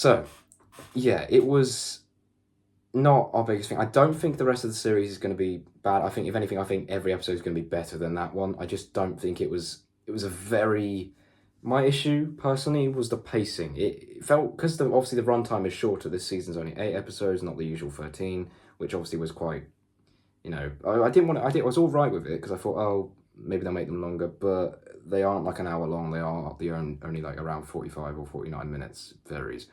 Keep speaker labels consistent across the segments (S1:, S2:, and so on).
S1: So, yeah, it was not our biggest thing. I don't think the rest of the series is going to be bad. I think, if anything, I think every episode is going to be better than that one. I just don't think it was. It was a very. My issue personally was the pacing. It felt because obviously the runtime is shorter. This season's only 8 episodes, not the usual 13, which obviously was quite. I didn't want to. I was all right with it because I thought, oh, maybe they'll make them longer, but they aren't like an hour long. They are only like around 45 or 49 minutes. Varies.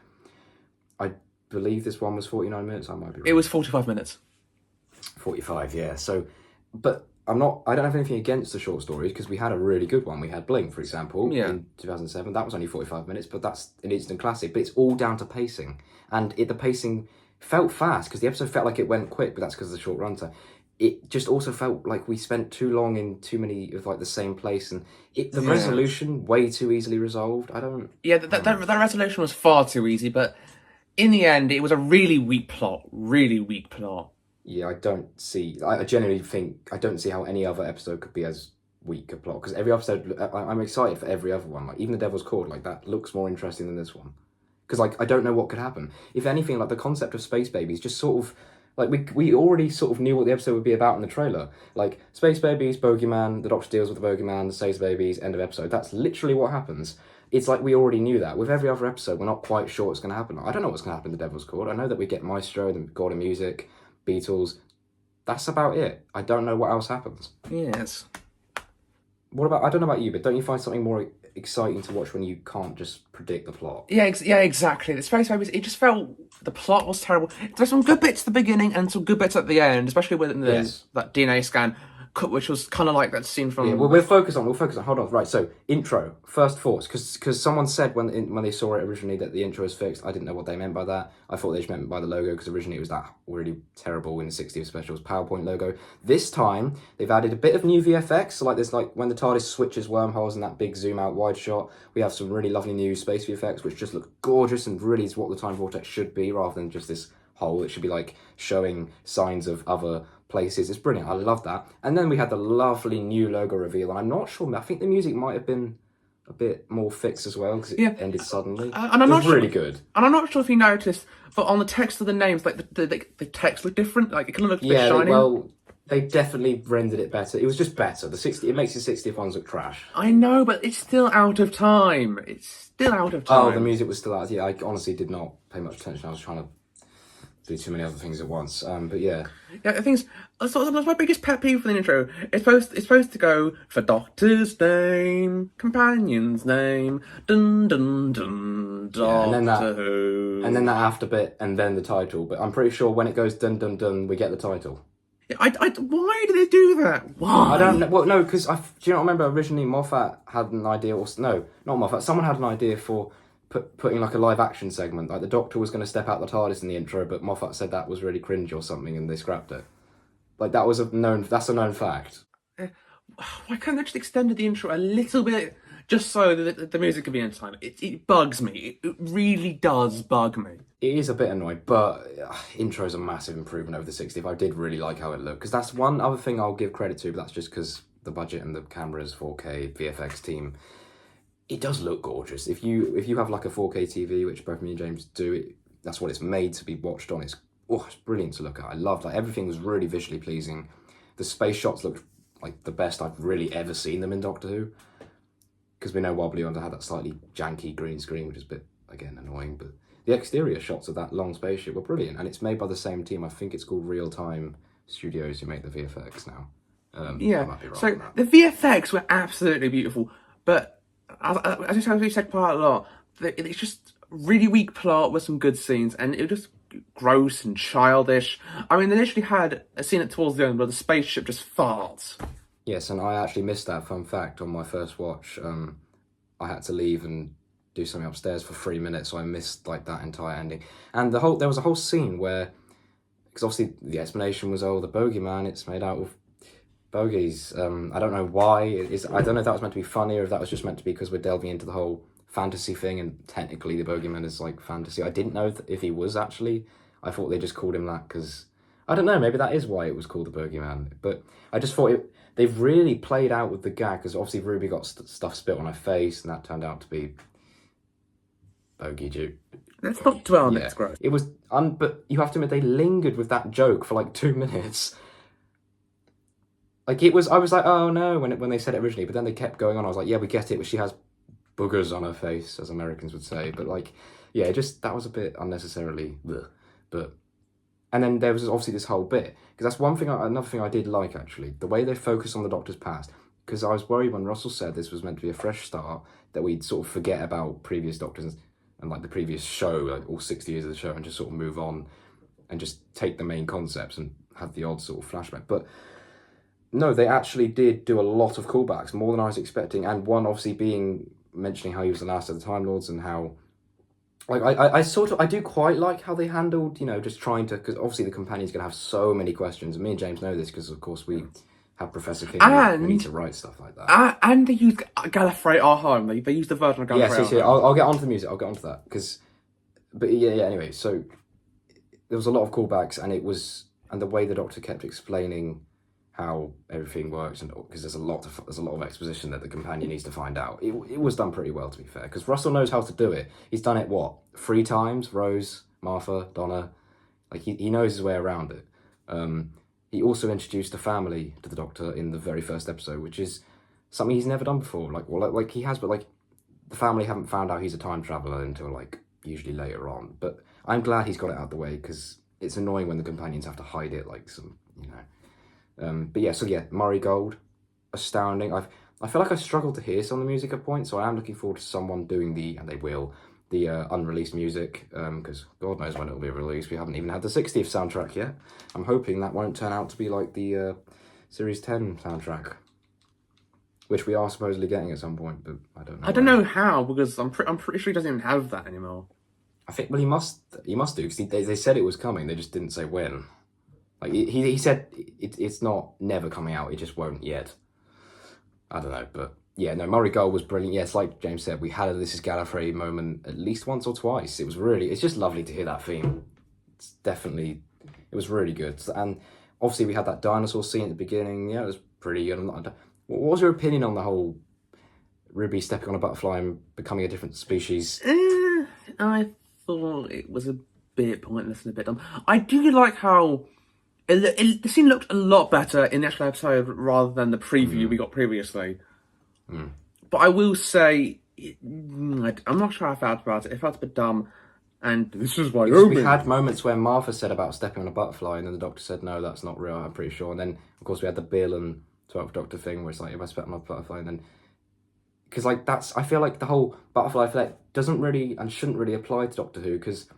S1: I believe this one was 49 minutes. I might be wrong.
S2: It was 45 minutes.
S1: 45, yeah. So, but I don't have anything against the short stories because we had a really good one. We had Blink, for example, in 2007. That was only 45 minutes, but that's an instant classic. But it's all down to pacing. And the pacing felt fast because the episode felt like it went quick, but that's because of the short runtime. It just also felt like we spent too long in too many of like the same place, and the resolution way too easily resolved.
S2: Yeah, that resolution was far too easy, but in the end, it was a really weak plot. Really weak plot.
S1: Yeah, I genuinely think, I don't see how any other episode could be as weak a plot, because every episode, I'm excited for every other one. Like, even The Devil's Cord, like, that looks more interesting than this one. Because, like, I don't know what could happen. If anything, like, the concept of Space Babies just sort of, like, we already sort of knew what the episode would be about in the trailer. Like, Space Babies, Bogeyman, the Doctor deals with the Bogeyman, saves babies, end of episode. That's literally what happens. It's like we already knew that. With every other episode, we're not quite sure what's going to happen. I don't know what's going to happen in The Devil's Cord. I know that we get Maestro, the God of Music, Beatles. That's about it. I don't know what else happens.
S2: Yes.
S1: I don't know about you, but don't you find something more exciting to watch when you can't just predict the plot?
S2: Yeah, exactly. The Space Babies, it just felt, the plot was terrible. There's some good bits at the beginning and some good bits at the end, especially when there's that DNA scan, which was kind of like that scene from...
S1: Yeah, well, we'll focus on, hold on, right, so, intro, first thoughts, because someone said when they saw it originally that the intro is fixed. I didn't know what they meant by that. I thought they just meant by the logo, because originally it was that really terrible in the 60th specials PowerPoint logo. This time, they've added a bit of new VFX, so like there's like, when the TARDIS switches wormholes in that big zoom-out wide shot, we have some really lovely new space VFX, which just look gorgeous and really is what the Time Vortex should be, rather than just this hole. It should be like showing signs of other places. It's brilliant. I love that. And then we had the lovely new logo reveal, and I'm not sure, I think the music might have been a bit more fixed as well because it ended suddenly.
S2: And I'm not
S1: really good.
S2: And I'm not sure if you noticed, but on the text of the names, like the text looked different. Like it kind of looked a bit shiny.
S1: Well, they definitely rendered it better. It was just better. It makes the 60th ones look trash.
S2: I know, but it's still out of time. It's still out of time.
S1: Oh, the music was still out. Yeah, I honestly did not pay much attention. I was trying to do too many other things at once. But yeah.
S2: Yeah, I think that's my biggest pet peeve for the intro. It's supposed to go for Doctor's name, companion's name, dun dun dun, Doctor Who.
S1: And then that after bit, and then the title. But I'm pretty sure when it goes dun dun dun, we get the title.
S2: Why do they do that? Why?
S1: I don't know. Well, no, because do you not remember originally Moffat had an idea, or no, not Moffat. Someone had an idea for putting like a live action segment, like the Doctor was going to step out the TARDIS in the intro, but Moffat said that was really cringe or something, and they scrapped it. Like that's a known fact.
S2: Why can't they just extend the intro a little bit, just so that the music can be in time? It bugs me. It really does bug me.
S1: It is a bit annoying, but intro's a massive improvement over the 60th. I did really like how it looked, because that's one other thing I'll give credit to, but that's just because the budget and the cameras, 4K VFX team. It does look gorgeous. If you have like a 4K TV, which both me and James do, that's what it's made to be watched on. It's brilliant to look at. I loved it. Everything was really visually pleasing. The space shots looked like the best I've really ever seen them in Doctor Who. Because we know Wobbly Under had that slightly janky green screen, which is a bit, again, annoying. But the exterior shots of that long spaceship were brilliant. And it's made by the same team. I think it's called Real Time Studios who make the VFX now.
S2: Yeah, so the VFX were absolutely beautiful. But as we said quite a lot, it's just really weak plot with some good scenes, and it was just gross and childish. I mean, they literally had a scene towards the end where the spaceship just farts.
S1: Yes, and I actually missed that fun fact on my first watch. I had to leave and do something upstairs for 3 minutes, so I missed like that entire ending. And there was a whole scene where, because obviously the explanation was, the bogeyman, it's made out of bogies. I don't know why. I don't know if that was meant to be funny or if that was just meant to be because we're delving into the whole fantasy thing, and technically the bogeyman is like fantasy. I didn't know if he was actually. I thought they just called him that because, I don't know, maybe that is why it was called the bogeyman. But I just thought they've really played out with the gag, because obviously Ruby got stuff spit on her face, and that turned out to be bogey
S2: Let's not dwell on its growth.
S1: It was, but you have to admit, they lingered with that joke for like 2 minutes. Like, I was like, oh no, when they said it originally, but then they kept going on. I was like, yeah, we get it, but she has boogers on her face, as Americans would say. But like, yeah, that was a bit unnecessarily, but. And then there was obviously this whole bit, because that's another thing I did like, actually, the way they focus on the Doctor's past, because I was worried when Russell said this was meant to be a fresh start, that we'd sort of forget about previous Doctors and like the previous show, like all 60 years of the show, and just sort of move on and just take the main concepts and have the odd sort of flashback. But no, they actually did do a lot of callbacks, more than I was expecting, and one obviously mentioning how he was the last of the Time Lords and how... Like, I do quite like how they handled, just trying to... Because obviously the Companion's going to have so many questions. And me and James know this because, of course, we have Professor King. And we need to write stuff like that.
S2: And they used Gallifrey Arheim. They used the version of Gallifrey
S1: Arheim. I'll get onto the music. I'll get onto that. But anyway. So there was a lot of callbacks, and the way the Doctor kept explaining how everything works, and because there's a lot of exposition that the Companion needs to find out. It was done pretty well, to be fair, because Russell knows how to do it. He's done it 3 times? Rose, Martha, Donna. Like he knows his way around it. He also introduced the family to the Doctor in the very first episode, which is something he's never done before. Like he has, but like the family haven't found out he's a time traveler until like usually later on. But I'm glad he's got it out of the way, because it's annoying when the Companions have to hide it, like some. But yeah, Murray Gold, astounding. I feel like I struggled to hear some of the music at points, so I am looking forward to someone doing and they will, the unreleased music, because God knows when it will be released. We haven't even had the 60th soundtrack yet. I'm hoping that won't turn out to be like the Series 10 soundtrack, which we are supposedly getting at some point, but I don't know.
S2: I don't know how, because I'm pretty sure he doesn't even have that anymore.
S1: I think, well, he must do, because they said it was coming, they just didn't say when. Like, he said it's not never coming out, it just won't yet. I don't know, but yeah, no, Murray Gold was brilliant. Yes, like James said, we had a This Is Gallifrey moment at least once or twice. It's just lovely to hear that theme. It was really good. And obviously we had that dinosaur scene at the beginning. Yeah, it was pretty good. What was your opinion on the whole Ruby stepping on a butterfly and becoming a different species?
S2: I thought it was a bit pointless and a bit dumb. I do like how... the scene looked a lot better in the actual episode rather than the preview we got previously. But I will say, I'm not sure how I felt about it. It felt a bit dumb, and this is why
S1: we had moments where Martha said about stepping on a butterfly, and then the Doctor said, no, that's not real, I'm pretty sure. And then, of course, we had the Bill and 12th Doctor thing where it's like, if I step on a butterfly, and then... Because, like, I feel like the whole butterfly effect doesn't really, and shouldn't really apply to Doctor Who, because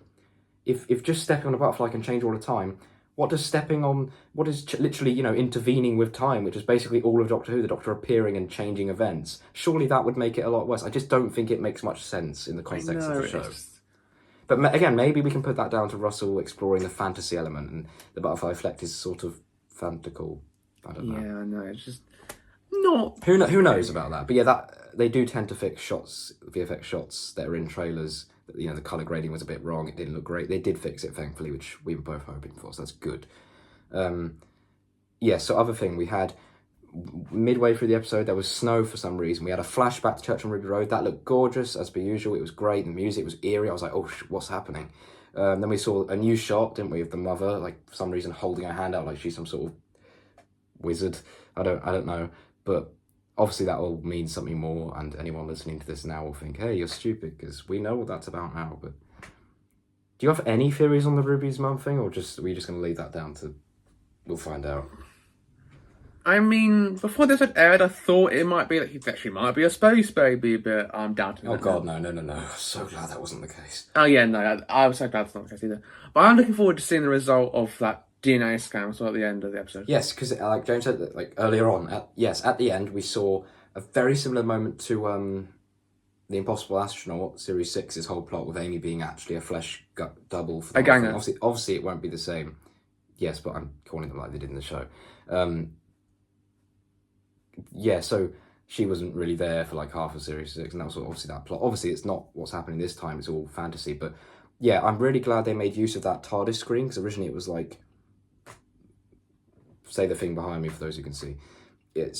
S1: if just stepping on a butterfly can change all the time... What is literally, intervening with time, which is basically all of Doctor Who, the Doctor appearing and changing events. Surely that would make it a lot worse. I just don't think it makes much sense in the context of the show. But again, maybe we can put that down to Russell exploring the fantasy element, and the butterfly effect is sort of fantastical. I don't know.
S2: Yeah, I know. It's just not...
S1: Who knows about that? But yeah, they do tend to fix VFX shots that are in trailers. The colour grading was a bit wrong. It didn't look great. They did fix it, thankfully, which we were both hoping for, so that's good. So other thing, we had, midway through the episode, there was snow for some reason. We had a flashback to Church on Ruby Road. That looked gorgeous, as per usual. It was great. The music was eerie. I was like, oh, what's happening? Then we saw a new shot, didn't we, of the mother, like, for some reason, holding her hand out like she's some sort of wizard. I don't know. But... obviously that will mean something more, and anyone listening to this now will think, hey, you're stupid, because we know what that's about now. But do you have any theories on the Ruby's mum thing, or are we just going to leave that down to... we'll find out?
S2: I mean, before this had aired, I thought it might be that he actually might be a space baby, but I'm doubting
S1: it. Oh god, no. I'm so glad that wasn't the case.
S2: Oh yeah, no, I was so glad that's not the case either. But I'm looking forward to seeing the result of that DNA scan at the end of the episode.
S1: Yes, because like James said, like earlier on, at the end we saw a very similar moment to the Impossible Astronaut, Series 6's whole plot with Amy being actually a flesh double. For
S2: a ganger.
S1: Obviously it won't be the same. Yes, but I'm calling them like they did in the show. So she wasn't really there for like half of Series 6, and that was obviously that plot. Obviously it's not what's happening this time, it's all fantasy, but yeah, I'm really glad they made use of that TARDIS screen, because originally it was like... say the thing behind me for those who can see. It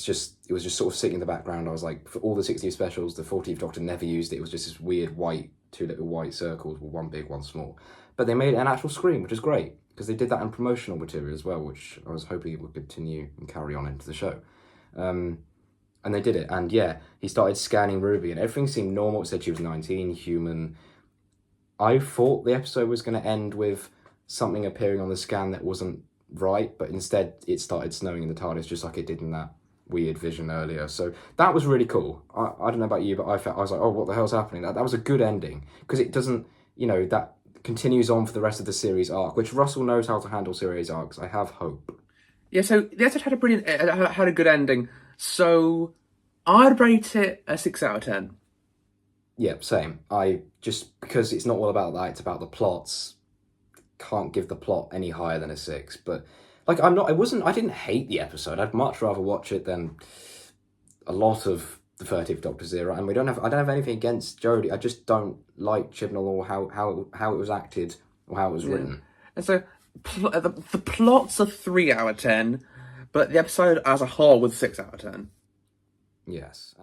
S1: was just sort of sitting in the background. I was like, for all the 60th specials, the 40th Doctor never used it. It was just this weird white two little white circles with one big, one small. But they made an actual screen, which is great, because they did that in promotional material as well, which I was hoping it would continue and carry on into the show. And they did it. And yeah, he started scanning Ruby and everything seemed normal. It said she was 19, human. I thought the episode was going to end with something appearing on the scan that wasn't right, but instead it started snowing in the TARDIS just like it did in that weird vision earlier. So that was really cool. I don't know about you, but I was like, oh, what the hell's happening? That was a good ending, because it doesn't, that continues on for the rest of the series arc, which Russell knows how to handle series arcs. I have hope.
S2: Yeah, so the episode had a good ending. So I'd rate it a 6 out of 10.
S1: Yeah, same. Because it's not all about that, it's about the plots. Can't give the plot any higher than a 6. But I didn't hate the episode. I'd much rather watch it than a lot of the 30th Doctor's era. And I don't have anything against Jodie. I just don't like Chibnall or how it was acted or how it was written.
S2: And so the plots are 3 out of 10, but the episode as a whole was 6 out of 10.
S1: Yes.